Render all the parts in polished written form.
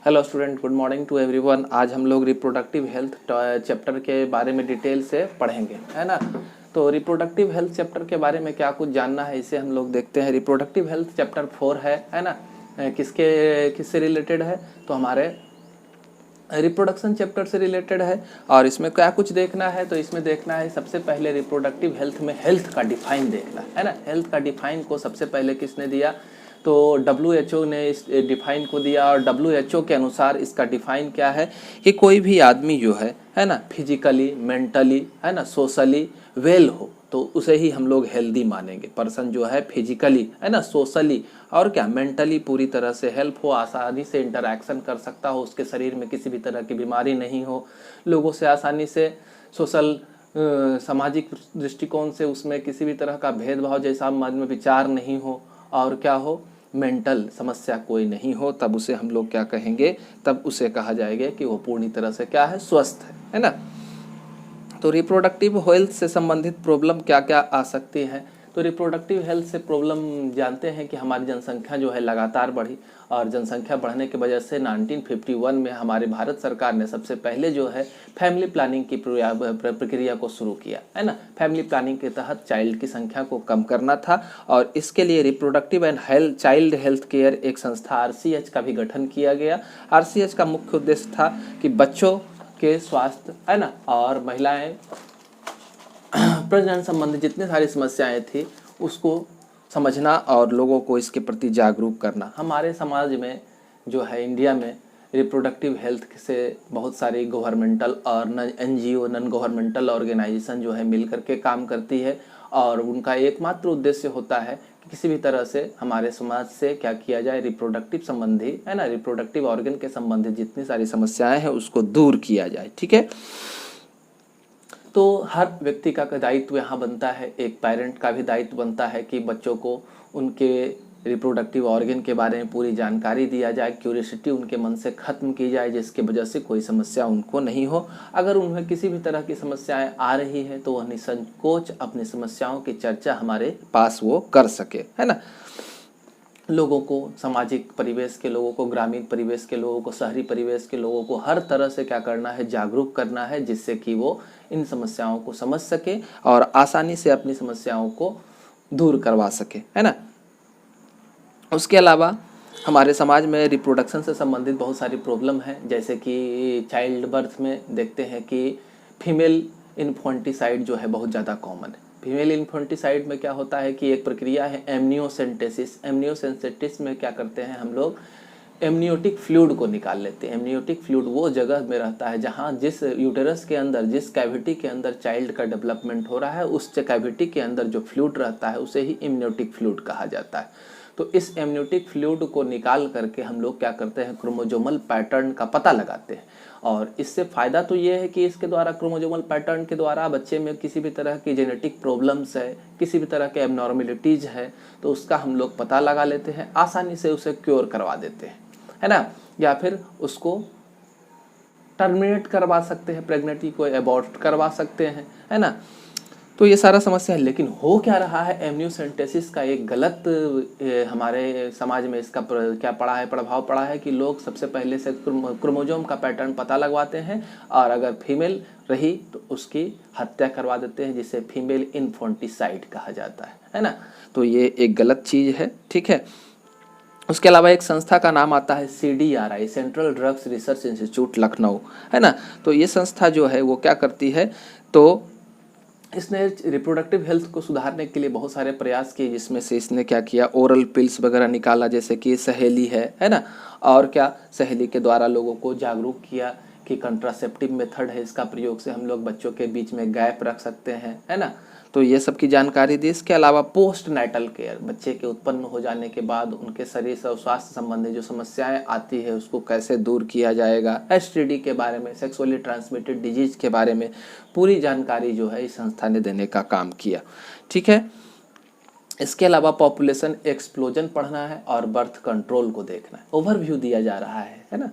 Hello student, good morning to everyone. आज हम लोग रिप्रोडक्टिव हेल्थ चैप्टर के बारे में डिटेल से पढ़ेंगे, है ना। तो रिप्रोडक्टिव हेल्थ चैप्टर के बारे में क्या कुछ जानना है इसे हम लोग देखते हैं। रिप्रोडक्टिव हेल्थ चैप्टर 4 है ना। किससे रिलेटेड है? तो हमारे रिप्रोडक्शन चैप्टर से रिलेटेड है। और इसमें क्या कुछ देखना है, तो इसमें देखना है सबसे पहले रिप्रोडक्टिव हेल्थ में हेल्थ का डिफाइन देखना है ना। हेल्थ का डिफाइन को सबसे पहले किसने दिया? तो WHO ने इस डिफाइन को दिया। और WHO के अनुसार इसका डिफाइन क्या है कि कोई भी आदमी जो है ना, फिजिकली, मेंटली, है ना, सोशली वेल हो तो उसे ही हम लोग हेल्दी मानेंगे। पर्सन जो है फिजिकली, है ना, सोशली और क्या मेंटली पूरी तरह से हेल्प हो, आसानी से इंटरैक्शन कर सकता हो, उसके शरीर में किसी भी तरह की बीमारी नहीं हो, लोगों से आसानी से सोशल सामाजिक दृष्टिकोण से उसमें किसी भी तरह का भेदभाव जैसा मन में विचार नहीं हो, और क्या हो, मेंटल समस्या कोई नहीं हो, तब उसे हम लोग क्या कहेंगे? तब उसे कहा जाएगा कि वो पूरी तरह से क्या है, स्वस्थ है ना। तो रिप्रोडक्टिव हेल्थ से संबंधित प्रॉब्लम क्या क्या आ सकती है? तो रिप्रोडक्टिव हेल्थ से प्रॉब्लम जानते हैं कि हमारी जनसंख्या जो है लगातार बढ़ी, और जनसंख्या बढ़ने की वजह से 1951 में हमारे भारत सरकार ने सबसे पहले जो है फैमिली प्लानिंग की प्रक्रिया को शुरू किया, है ना। फैमिली प्लानिंग के तहत चाइल्ड की संख्या को कम करना था, और इसके लिए reproductive and child health care एक संस्था RCH का भी गठन किया गया। RCH का मुख्य उद्देश्य था कि बच्चों के स्वास्थ्य, है ना, और महिलाएं प्रजनन संबंधी जितनी सारी समस्याएं थी उसको समझना और लोगों को इसके प्रति जागरूक करना। हमारे समाज में जो है, इंडिया में रिप्रोडक्टिव हेल्थ से बहुत सारी गवर्नमेंटल और NGO, नॉन गवर्नमेंटल ऑर्गेनाइजेशन जो है मिल करके काम करती है, और उनका एकमात्र उद्देश्य होता है कि किसी भी तरह से हमारे समाज से क्या किया जाए, रिप्रोडक्टिव संबंधी, है ना, रिप्रोडक्टिव ऑर्गन के संबंधित जितनी सारी समस्याएं हैं उसको दूर किया जाए, ठीक है। तो हर व्यक्ति का दायित्व यहाँ बनता है, एक पेरेंट का भी दायित्व बनता है कि बच्चों को उनके रिप्रोडक्टिव ऑर्गन के बारे में पूरी जानकारी दिया जाए, क्यूरियोसिटी उनके मन से ख़त्म की जाए, जिसकी वजह से कोई समस्या उनको नहीं हो। अगर उन्हें किसी भी तरह की समस्याएं आ रही है तो वह निसंकोच अपनी समस्याओं की चर्चा हमारे पास वो कर सके, है ना। लोगों को, सामाजिक परिवेश के लोगों को, ग्रामीण परिवेश के लोगों को, शहरी परिवेश के लोगों को हर तरह से क्या करना है, जागरूक करना है, जिससे कि वो इन समस्याओं को समझ सके और आसानी से अपनी समस्याओं को दूर करवा सके, है ना। उसके अलावा हमारे समाज में रिप्रोडक्शन से संबंधित बहुत सारी प्रॉब्लम है, जैसे कि चाइल्ड बर्थ में देखते हैं कि फीमेल इन्फेंटिसाइड जो है बहुत ज़्यादा कॉमन है। फीमेल इन्फेंटिसाइड में क्या होता है कि एक प्रक्रिया है एमनियोसेंटेसिस। एमनियोसेंटेसिस में क्या करते हैं हम लोग, एमनियोटिक फ्लूइड को निकाल लेते हैं। एमनियोटिक फ्लूइड वो जगह में रहता है जहाँ जिस यूटेरस के अंदर, जिस कैविटी के अंदर चाइल्ड का डेवलपमेंट हो रहा है, उस कैविटी के अंदर जो फ्लूइड रहता है उसे ही एमनियोटिक फ्लूइड कहा जाता है। तो इस एमनियोटिक फ्लूइड को निकाल करके हम लोग क्या करते हैं, क्रोमोजोमल पैटर्न का पता लगाते हैं। और इससे फ़ायदा तो ये है कि इसके द्वारा, क्रोमोजोमल पैटर्न के द्वारा बच्चे में किसी भी तरह की जेनेटिक प्रॉब्लम्स है, किसी भी तरह के एबनॉर्मेलिटीज़ है, तो उसका हम लोग पता लगा लेते हैं, आसानी से उसे क्योर करवा देते हैं, है ना। या फिर उसको टर्मिनेट करवा सकते हैं, प्रेगनेंसी को एबॉर्ट करवा सकते हैं, है ना। तो ये सारा समस्या है। लेकिन हो क्या रहा है, एमनियोसेंटेसिस का एक गलत हमारे समाज में इसका क्या पड़ा है, प्रभाव पड़ा है कि लोग सबसे पहले से क्रोमोजोम का पैटर्न पता लगवाते हैं, और अगर फीमेल रही तो उसकी हत्या करवा देते हैं, जिसे फीमेल इन्फेंटिसाइड कहा जाता है ना। तो ये एक गलत चीज़ है, ठीक है। उसके अलावा एक संस्था का नाम आता है CDRI, central drugs research institute Lucknow, है ना। तो ये संस्था जो है वो क्या करती है, तो इसने रिप्रोडक्टिव हेल्थ को सुधारने के लिए बहुत सारे प्रयास किए, जिसमें से इसने क्या किया, ओरल पिल्स वगैरह निकाला, जैसे कि सहेली है ना। और क्या, सहेली के द्वारा लोगों को जागरूक किया कि कंट्रासेप्टिव मेथड है, इसका प्रयोग से हम लोग बच्चों के बीच में गैप रख सकते हैं, है ना। तो ये सब की जानकारी दी। इसके अलावा पोस्ट नाइटल केयर, बच्चे के उत्पन्न हो जाने के बाद उनके शरीर और स्वास्थ्य संबंधी जो समस्याएं आती है उसको कैसे दूर किया जाएगा, STD के बारे में, सेक्सुअली ट्रांसमिटेड डिजीज के बारे में पूरी जानकारी जो है इस संस्था ने देने का काम किया, ठीक है। इसके अलावा पॉपुलेशन एक्सप्लोजन पढ़ना है और बर्थ कंट्रोल को देखना है, ओवरव्यू दिया जा रहा है ना।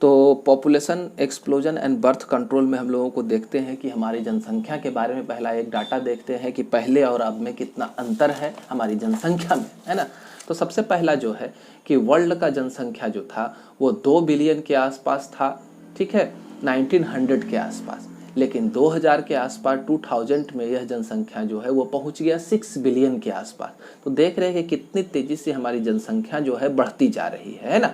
तो population explosion and birth control में हम लोगों को देखते हैं कि हमारी जनसंख्या के बारे में पहला एक डाटा देखते हैं कि पहले और अब में कितना अंतर है हमारी जनसंख्या में, है ना। तो सबसे पहला जो है कि वर्ल्ड का जनसंख्या जो था वो 2 बिलियन के आसपास था, ठीक है, 1900 के आसपास। लेकिन 2000 के आसपास 2000 में यह जनसंख्या जो है वो पहुंच गया 6 बिलियन के आसपास। तो देख रहे हैं कि कितनी तेज़ी से हमारी जनसंख्या जो है बढ़ती जा रही है ना।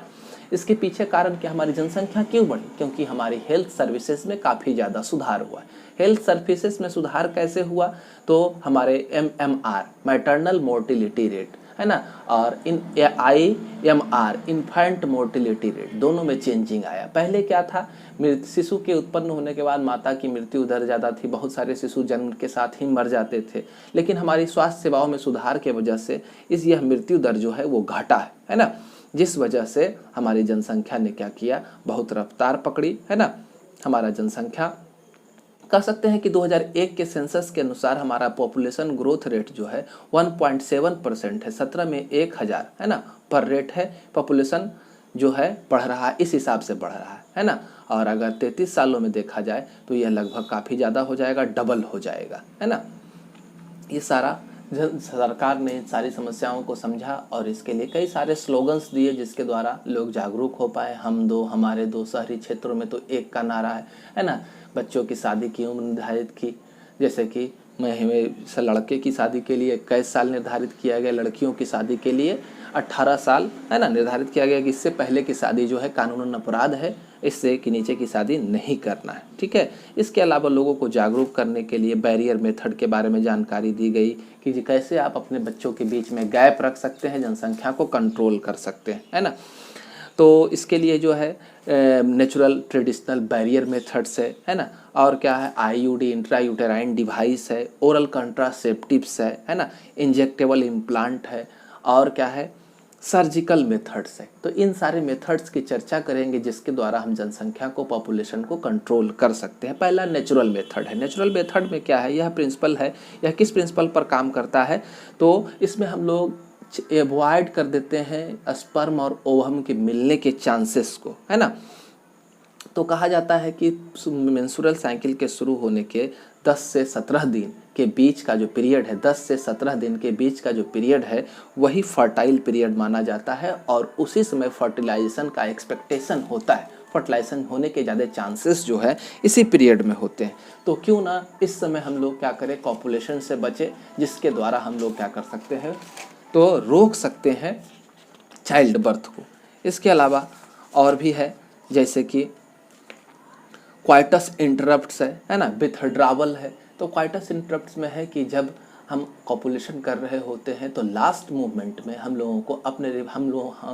इसके पीछे कारण क्या, हमारी जनसंख्या क्यों बढ़ी? क्योंकि हमारी हेल्थ सर्विसेज में काफ़ी ज़्यादा सुधार हुआ है। हेल्थ सर्विसेज में सुधार कैसे हुआ? तो हमारे MMR मैटरनल मोर्टिलिटी रेट है ना, और IMR इन्फेंट मोर्टिलिटी रेट, दोनों में चेंजिंग आया। पहले क्या था, शिशु के उत्पन्न होने के बाद माता की मृत्यु दर ज़्यादा थी, बहुत सारे शिशु जन्म के साथ ही मर जाते थे। लेकिन हमारी स्वास्थ्य सेवाओं में सुधार के वजह से यह मृत्यु दर जो है वो घटा है ना, जिस वजह से हमारी जनसंख्या ने क्या किया, बहुत रफ्तार पकड़ी है ना। हमारा जनसंख्या कह सकते हैं कि 2001 के सेंसस के अनुसार हमारा पॉपुलेशन ग्रोथ रेट जो है 1.7% है। 17 में 1000 है ना पर रेट है, पॉपुलेशन जो है बढ़ रहा है, इस हिसाब से बढ़ रहा है ना। और अगर 33 सालों में देखा जाए तो यह लगभग काफ़ी ज़्यादा हो जाएगा, डबल हो जाएगा है ना। ये सारा सरकार ने सारी समस्याओं को समझा और इसके लिए कई सारे स्लोगन्स दिए जिसके द्वारा लोग जागरूक हो पाए। हम दो हमारे दो, शहरी क्षेत्रों में तो एक का नारा है ना। बच्चों की शादी की उम्र निर्धारित की, जैसे कि लड़के की शादी के लिए 21 साल निर्धारित किया गया, लड़कियों की शादी के लिए 18 साल है ना निर्धारित किया गया कि इससे पहले की शादी जो है कानूनन अपराध है, इससे कि नीचे की शादी नहीं करना है, ठीक है। इसके अलावा लोगों को जागरूक करने के लिए बैरियर मेथड के बारे में जानकारी दी गई कि कैसे आप अपने बच्चों के बीच में गैप रख सकते हैं, जनसंख्या को कंट्रोल कर सकते हैं है ना। तो इसके लिए जो है नेचुरल ट्रेडिशनल बैरियर मेथड्स है ना, और क्या है, IUD इंट्रायूटेराइन डिवाइस है, ओरल कंट्रासेप्टिव्स है ना, इंजेक्टेबल इम्प्लांट है, और क्या है, सर्जिकल मेथड्स है। तो इन सारे मेथड्स की चर्चा करेंगे जिसके द्वारा हम जनसंख्या को, पॉपुलेशन को कंट्रोल कर सकते हैं। पहला नेचुरल मेथड है। नेचुरल मेथड में क्या है, यह प्रिंसिपल है, यह किस प्रिंसिपल पर काम करता है, तो इसमें हम लोग एवॉइड कर देते हैं स्पर्म और ओवम के मिलने के चांसेस को है ना। तो कहा जाता है कि मेंस्ट्रुअल साइकिल के शुरू होने के 10 से 17 दिन के बीच का जो पीरियड है, 10 से 17 दिन के बीच का जो पीरियड है वही फर्टाइल पीरियड माना जाता है और उसी समय फर्टिलाइजेशन का एक्सपेक्टेशन होता है। फर्टिलाइजेशन होने के ज़्यादा चांसेस जो है इसी पीरियड में होते हैं। तो क्यों ना इस समय हम लोग क्या करें, कॉपुलेशन से बचे, जिसके द्वारा हम लोग क्या कर सकते हैं, तो रोक सकते हैं चाइल्ड बर्थ को। इसके अलावा और भी है, जैसे कि क्वाइटस इंटरप्ट्स है ना, विथड्रावल है। तो क्वाइटस इंटरप्ट्स में है कि जब हम कॉपुलेशन कर रहे होते हैं तो लास्ट मूवमेंट में हम लोगों को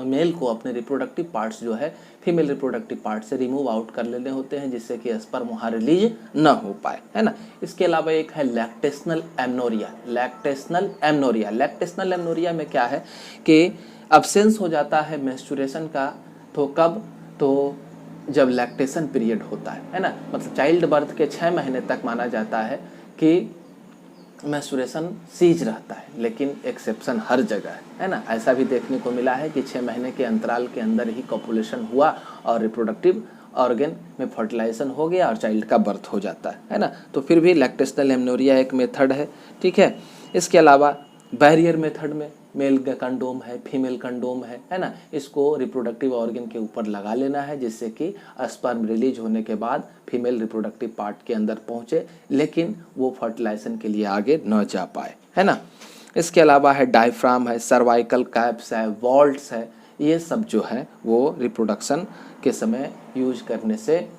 मेल को अपने रिप्रोडक्टिव पार्ट्स जो है फीमेल रिप्रोडक्टिव पार्ट से रिमूव आउट कर लेने होते हैं, जिससे कि स्पर्म वहाँ रिलीज न हो पाए है ना। इसके अलावा एक है लैक्टेशनल एमनोरिया। लैक्टेशनल एमनोरिया में क्या है कि अब्सेंस हो जाता है मेंस्ट्रुएशन का। तो कब, तो जब लैक्टेशन पीरियड होता है ना, मतलब चाइल्ड बर्थ के 6 महीने तक माना जाता है कि मेंस्ट्रुएशन सीज रहता है, लेकिन एक्सेप्शन हर जगह है ना। ऐसा भी देखने को मिला है कि 6 महीने के अंतराल के अंदर ही कॉपुलेशन हुआ और रिप्रोडक्टिव ऑर्गन में फर्टिलाइजेशन हो गया और चाइल्ड का बर्थ हो जाता है ना। तो फिर भी लैक्टेशनल एमनोरिया एक मेथड है, ठीक है। इसके अलावा बैरियर मेथड में मेल कंडोम है, फीमेल कंडोम है ना। इसको रिप्रोडक्टिव ऑर्गन के ऊपर लगा लेना है, जिससे कि स्पर्म रिलीज होने के बाद फीमेल रिप्रोडक्टिव पार्ट के अंदर पहुंचे, लेकिन वो फर्टिलाइजेशन के लिए आगे न जा पाए है ना। इसके अलावा है डायफ्राम है, सर्वाइकल कैप्स है, वॉल्ट्स है। ये सब जो है वो रिप्रोडक्शन के समय यूज करने से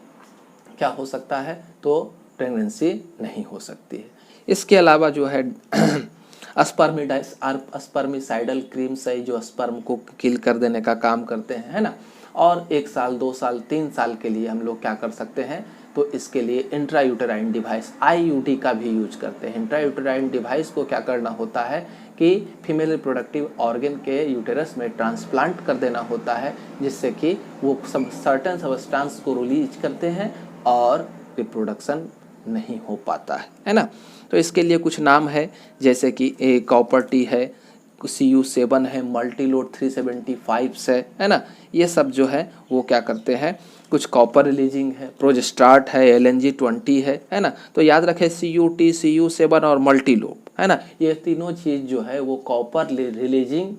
क्या हो सकता है, तो प्रेगनेंसी नहीं हो सकती है। इसके अलावा जो है स्पर्मिसाइडल क्रीम्स है जो स्पर्म को किल कर देने का काम करते हैं है ना। और 1 साल 2 साल 3 साल के लिए हम लोग क्या कर सकते हैं, तो इसके लिए इंट्रायूटेराइन डिवाइस IUD का भी यूज करते हैं। इंट्रायूटेराइन डिवाइस को क्या करना होता है कि फीमेल रिप्रोडक्टिव ऑर्गन के यूटेरस में ट्रांसप्लांट कर देना होता है, जिससे कि वो सब सर्टेन सब्सटेंस को रिलीज करते हैं और रिप्रोडक्शन नहीं हो पाता है ना। तो इसके लिए कुछ नाम है, जैसे कि कॉपर टी है, CU7 है, मल्टीलोड 375 है ना। ये सब जो है वो क्या करते हैं, कुछ कॉपर रिलीजिंग है, प्रोजेस्टार्ट है, LNG20 है ना। तो याद रखें CUT, CU7 और मल्टीलोड है ना, ये तीनों चीज़ जो है वो copper releasing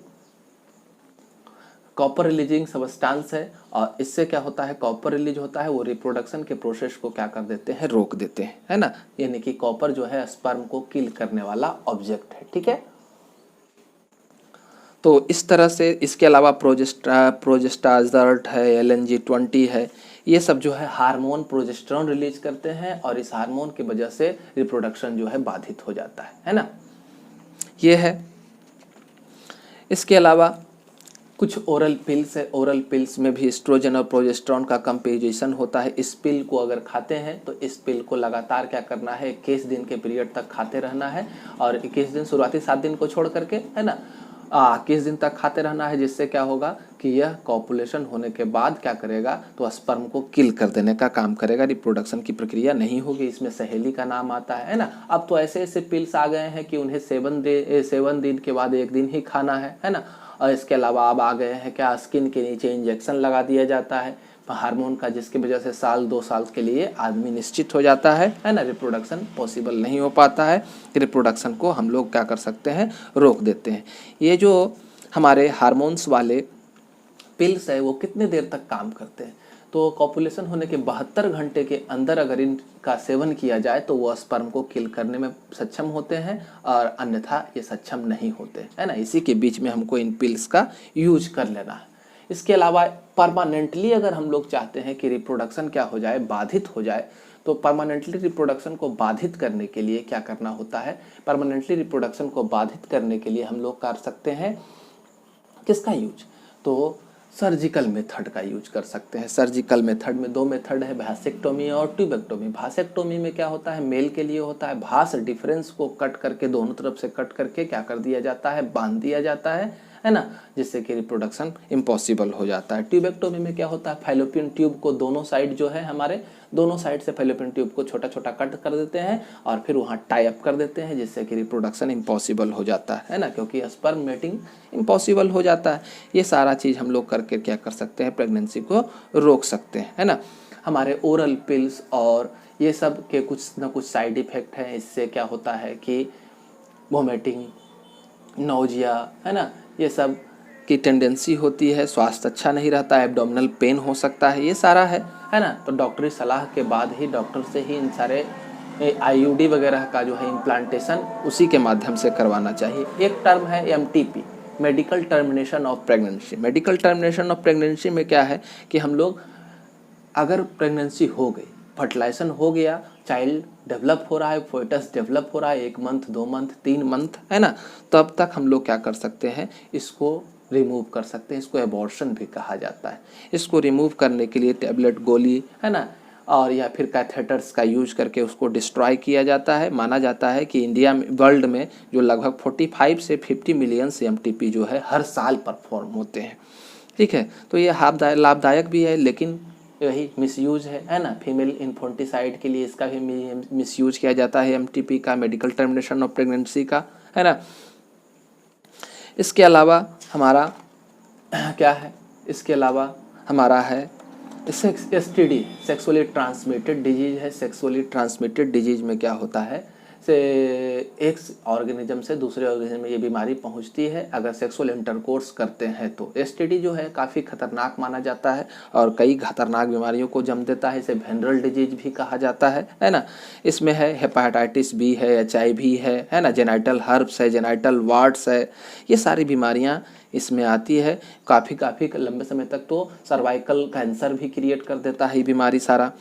copper releasing substance है और इससे क्या होता है, कॉपर रिलीज होता है, वो रिप्रोडक्शन के प्रोसेस को क्या कर देते हैं, रोक देते हैं, है ना। यानी कि कॉपर जो है स्पर्म को किल करने वाला ऑब्जेक्ट है, ठीक है। तो इस तरह से इसके अलावा प्रोजेस्टाजर्ट है, LNG-20 है, ये सब जो है हार्मोन प्रोजेस्टेरोन रिलीज करते हैं और इस हार्मोन की वजह से रिप्रोडक्शन जो है बाधित हो जाता है ना। ये है। इसके अलावा कुछ ओरल पिल्स है, ओरल पिल्स में भी एस्ट्रोजन और प्रोजेस्टेरोन का कंपोजिशन होता है। इस पिल को अगर खाते हैं तो इस पिल को लगातार क्या करना है, 21 दिन के पीरियड तक खाते रहना है और 21 दिन शुरुआती 7 दिन को छोड़ करके, है ना, 21 दिन तक खाते रहना है, जिससे क्या होगा कि यह कॉपुलेशन होने के बाद क्या करेगा, तो स्पर्म को किल कर देने का काम करेगा, रिप्रोडक्शन की प्रक्रिया नहीं होगी। इसमें सहेली का नाम आता है ना। अब तो ऐसे ऐसे पिल्स आ गए हैं कि उन्हें 7 दिन के बाद 1 दिन ही खाना है ना। और इसके अलावा अब आ गए हैं क्या, स्किन के नीचे इंजेक्शन लगा दिया जाता है हार्मोन का, जिसकी वजह से 1-2 साल के लिए आदमी निश्चित हो जाता है ना। रिप्रोडक्शन पॉसिबल नहीं हो पाता है, रिप्रोडक्शन को हम लोग क्या कर सकते हैं, रोक देते हैं। ये जो हमारे हार्मोन्स वाले पिल्स है वो कितने देर तक काम करते हैं, तो कॉपुलेशन होने के 72 घंटे के अंदर अगर इनका सेवन किया जाए तो वो स्पर्म को किल करने में सक्षम होते हैं और अन्यथा ये सक्षम नहीं होते, है ना। इसी के बीच में हमको इन पिल्स का यूज कर लेना है। इसके अलावा परमानेंटली अगर हम लोग चाहते हैं कि रिप्रोडक्शन क्या हो जाए, बाधित हो जाए, तो परमानेंटली रिप्रोडक्शन को बाधित करने के लिए क्या करना होता है, परमानेंटली रिप्रोडक्शन को बाधित करने के लिए हम लोग कर सकते हैं किसका यूज, तो सर्जिकल मेथड का यूज कर सकते हैं। सर्जिकल मेथड में 2 मेथड है, भासेक्टोमी और ट्यूबेक्टोमी। भासेक्टोमी में क्या होता है, मेल के लिए होता है, भास डिफरेंस को कट करके दोनों तरफ से कट करके क्या कर दिया जाता है, बांध दिया जाता है ना, जिससे कि रिप्रोडक्शन इम्पॉसिबल हो जाता है। ट्यूबेक्टोमी में क्या होता है, फैलोपियन ट्यूब को दोनों साइड जो है हमारे दोनों साइड से फैलोपियन ट्यूब को छोटा छोटा कट कर देते हैं और फिर वहाँ टाई अप कर देते हैं, जिससे कि रिप्रोडक्शन इम्पॉसिबल हो जाता है ना, क्योंकि स्पर्म मेटिंग इम्पॉसिबल हो जाता है। ये सारा चीज़ हम लोग करके क्या कर सकते हैं, प्रेगनेंसी को रोक सकते हैं, है ना। हमारे ओरल पिल्स और ये सब के कुछ ना कुछ साइड इफ़ेक्ट हैं। इससे क्या होता है कि वोमिटिंग, नोजिया, है ना, ये सब की टेंडेंसी होती है, स्वास्थ्य अच्छा नहीं रहता है, एब्डोमिनल पेन हो सकता है, ये सारा है ना। तो डॉक्टरी सलाह के बाद ही डॉक्टर से ही इन सारे IUD वगैरह का जो है इम्प्लांटेशन उसी के माध्यम से करवाना चाहिए। एक टर्म है MTP, medical termination of pregnancy. Medical termination of pregnancy में क्या है कि हम लोग अगर प्रेगनेंसी हो गई, फर्टिलाइजेशन हो गया, चाइल्ड डेवलप हो रहा है, फोइटस डेवलप हो रहा है 1 मंथ 2 मंथ 3 मंथ, है ना, तब तक हम लोग क्या कर सकते हैं, इसको रिमूव कर सकते हैं। इसको एबॉर्शन भी कहा जाता है। इसको रिमूव करने के लिए टैबलेट, गोली, है ना, और या फिर कैथेटर्स का यूज करके उसको डिस्ट्रॉय किया जाता है। माना जाता है कि इंडिया में, वर्ल्ड में जो लगभग 45 से 50 मिलियन MTP जो है हर साल परफॉर्म होते हैं, ठीक है। तो ये लाभदायक भी है, लेकिन यही मिसयूज है ना। फीमेल इन्फेंटिसाइड के लिए इसका भी मिसयूज किया जाता है MTP का, मेडिकल टर्मिनेशन ऑफ प्रेगनेंसी का, है ना। इसके अलावा हमारा क्या है, इसके अलावा हमारा है STD, सेक्सुअली ट्रांसमिटेड डिजीज है। सेक्सुअली ट्रांसमिटेड डिजीज में क्या होता है, से एक ऑर्गेनिज्म से दूसरे ऑर्गेनिज्म में ये बीमारी पहुंचती है अगर सेक्सुअल इंटरकोर्स करते हैं तो। STD जो है काफ़ी खतरनाक माना जाता है और कई खतरनाक बीमारियों को जन्म देता है। इसे वेनरल डिजीज भी कहा जाता है ना। इसमें है हेपेटाइटिस B है, HIV है ना, जेनाइटल हर्प्स है, जेनाइटल वार्ट्स है, ये सारी बीमारियाँ इसमें आती है। काफ़ी लंबे समय तक तो सर्वाइकल कैंसर भी क्रिएट कर देता है ये बीमारी सारा।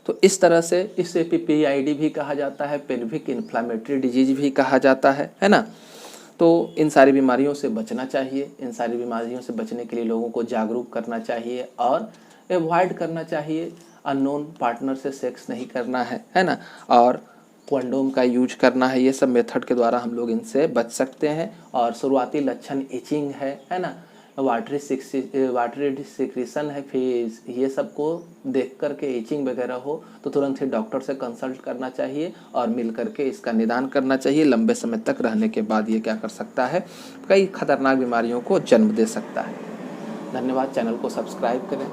तो इस तरह से इसे PID भी कहा जाता है, पेल्विक इन्फ्लामेटरी डिजीज भी कहा जाता है ना। तो इन सारी बीमारियों से बचना चाहिए। इन सारी बीमारियों से बचने के लिए लोगों को जागरूक करना चाहिए और एवॉइड करना चाहिए। अननोन पार्टनर से सेक्स नहीं करना है ना, और कंडोम का यूज करना है। ये सब मेथड के द्वारा हम लोग इनसे बच सकते हैं। और शुरुआती लक्षण इचिंग है ना, वाटरी सिक्रीशन है, फिर ये सब को देख करके इचिंग वगैरह हो तो तुरंत ही डॉक्टर से कंसल्ट करना चाहिए और मिल करके इसका निदान करना चाहिए। लंबे समय तक रहने के बाद ये क्या कर सकता है, कई खतरनाक बीमारियों को जन्म दे सकता है। धन्यवाद। चैनल को सब्सक्राइब करें।